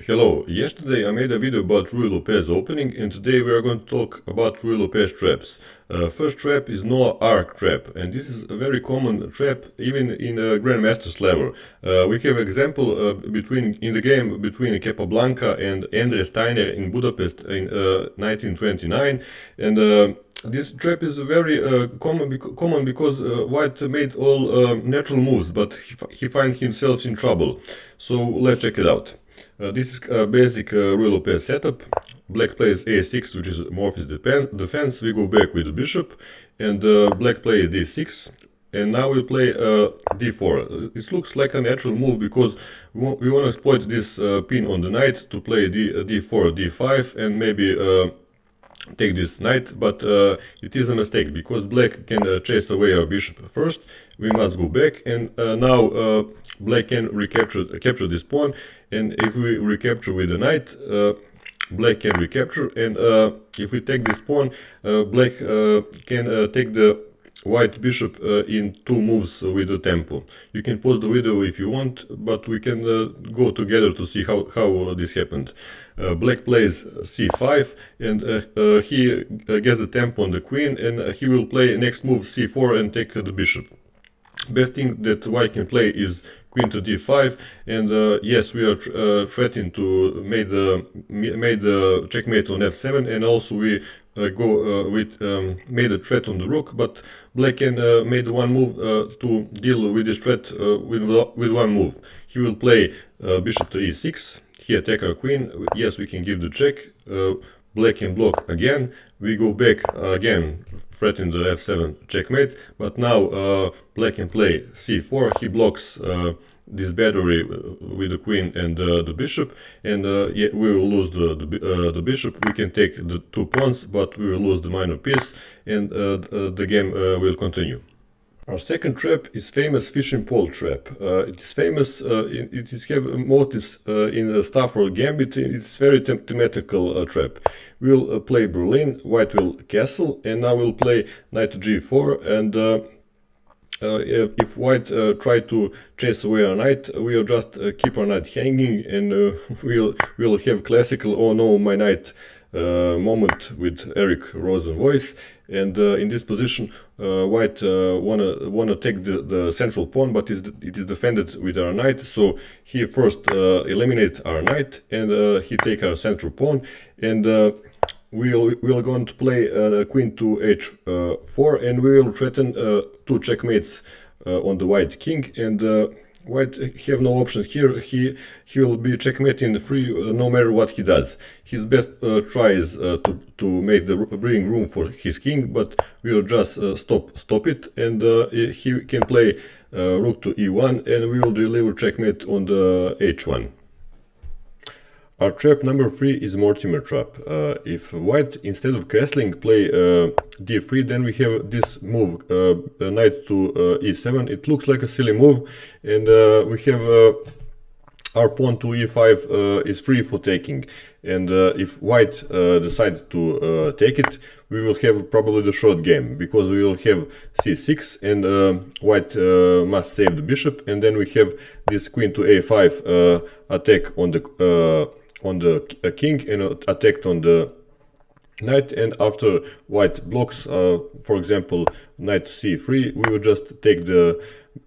Hello, yesterday I made a video about Ruy Lopez Opening, and today we are going to talk about Ruy Lopez traps. First trap is no arc trap, and this is a very common trap even in a Grandmaster's level. We have example in the game between Capablanca and Andre Steiner in Budapest in 1929, and this trap is very common because White made all natural moves, but he finds himself in trouble. So let's check it out. This is a basic Ruy Lopez setup. Black plays a6, which is Morphe's defense. We go back with the bishop, and black plays d6. And now we play d4. This looks like a natural move because we want to exploit this pin on the knight to play d4, d5, and maybe take this knight, but it is a mistake because black can chase away our bishop first. We must go back, and now black can capture this pawn, and if we recapture with the knight, black can recapture, and if we take this pawn, black can take the white bishop in two moves with the tempo. You can pause the video if you want, but we can go together to see how this happened. Black plays c5, and he gets the tempo on the queen, and he will play next move c4 and take the bishop. Best thing that white can play is queen to d5, and yes, we are threatening to make the checkmate on f7, and also we made a threat on the rook, but black can made one move to deal with this threat with one move. He will play bishop to e6. He attack our queen. Yes, we can give the check. Black can block again. We go back again, threaten the f7 checkmate, but now black can play c4. He blocks this battery with the queen and the bishop, and yeah, we will lose the bishop. We can take the two pawns, but we will lose the minor piece, and the game will continue. Our second trap is famous fishing pole trap. It is famous, it is have motifs in Stafford Gambit. It's very thematical trap. We'll play Berlin, white will castle, and now we'll play knight to g4, and if white try to chase away our knight, we'll just keep our knight hanging, and we'll have classical "oh no, my knight" moment with Eric Rosen voice. And in this position, white wanna take the central pawn, but it is defended with our knight. So he first eliminate our knight, and he take our central pawn, and we're going to play queen to h4, and we will threaten two checkmates on the white king, and white have no options here. He will be checkmating free no matter what he does. His best try is to make bring room for his king, but we will just stop it, and he can play rook to e1, and we will deliver checkmate on the h1. Our trap number 3 is Mortimer trap. If white, instead of castling, play d3, then we have this move, knight to e7. It looks like a silly move, and we have our pawn to e5 is free for taking. And if white decides to take it, we will have probably the short game, because we will have c6, and white must save the bishop, and then we have this queen to a5 attack on the king, and attacked on the knight, and after white blocks, for example, knight to c3, we will just take the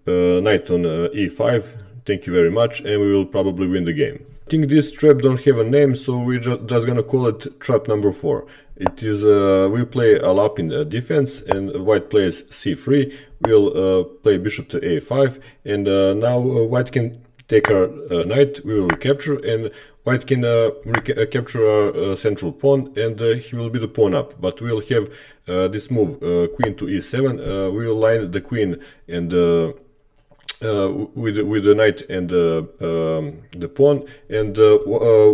knight on e5. Thank you very much, and we will probably win the game. I think this trap don't have a name, so we're just gonna call it trap number 4. It is we play a lap in defense, and white plays c3. We'll play bishop to a5, and now white can take our knight. We will recapture, and white can capture our central pawn, and he will be the pawn up. But we'll have this move, queen to e7. We will line the queen and with the knight and the pawn, and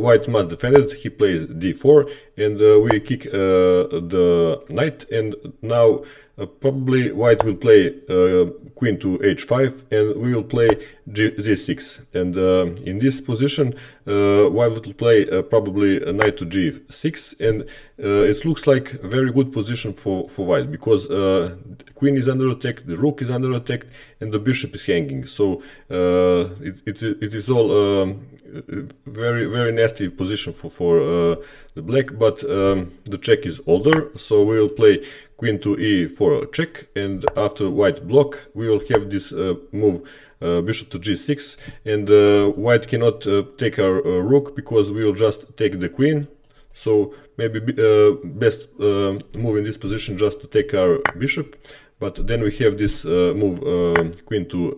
white must defend it. He plays d4, and we kick the knight, and now probably white will play queen to h5, and we will play g6. And in this position, white will play probably knight to g6, and it looks like a very good position for white, because queen is under attack, the rook is under attack, and the bishop is hanging. So it is all very nasty position for the black, but the check is older, so we will play queen to e4 check, and after white block we will have this move bishop to g6, and white cannot take our rook, because we will just take the queen. So maybe best move in this position just to take our bishop, but then we have this move queen to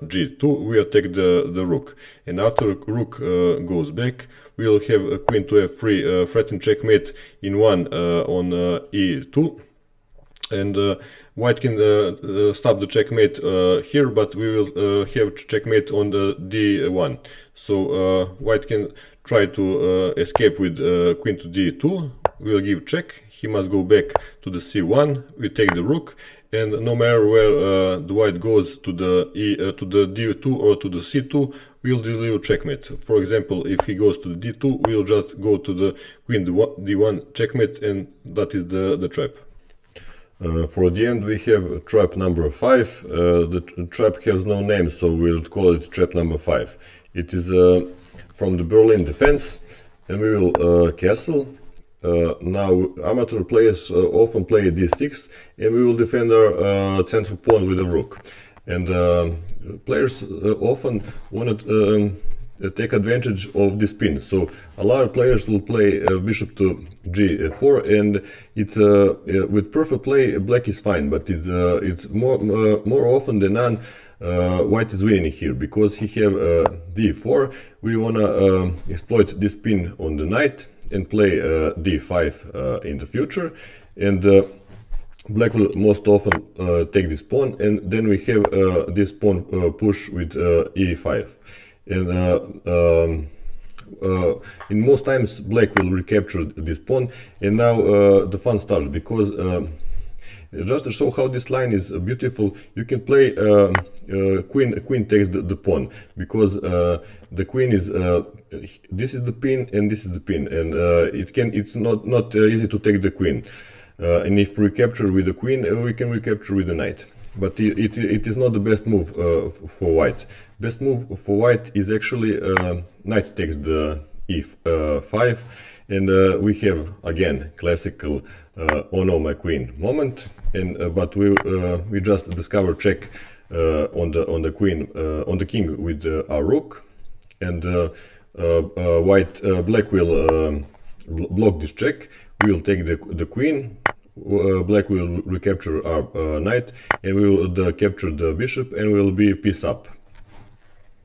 g2, we attack the rook, and after rook goes back, we will have a queen to f3 threatened checkmate in one on e2, and white can stop the checkmate here, but we will have checkmate on the d1. So white can try to escape with queen to d2, we will give check, he must go back to the c1, we take the rook, and no matter where the white goes to the d2 or to the c2, we'll deliver checkmate. For example, if he goes to the d2, we'll just go to the queen d1 checkmate, and that is the trap. For the end, we have trap number 5. The trap has no name, so we'll call it trap number 5. It is from the Berlin defense, and we will castle. Now amateur players often play d6, and we will defend our central pawn with a rook. And players often want to take advantage of this pin. So a lot of players will play bishop to g4, and it's with perfect play black is fine, but it's more often than none white is winning here, because he have d4. We wanna exploit this pin on the knight and play d5 in the future, and black will most often take this pawn, and then we have this pawn push with e5. And in most times black will recapture this pawn, and now the fun starts, because just to show how this line is beautiful, you can play queen takes the pawn, because the queen is this is the pin and this is the pin, and it's not easy to take the queen, and if we capture with the queen, we can recapture with the knight. But it is not the best move for white. Best move for white is actually knight takes the e5, and we have again classical oh no my queen moment, and but we just discover check on the queen on the king with our rook, and black will block this check. We will take the queen. Black will recapture our knight, and we will capture the bishop, and we will be piece up.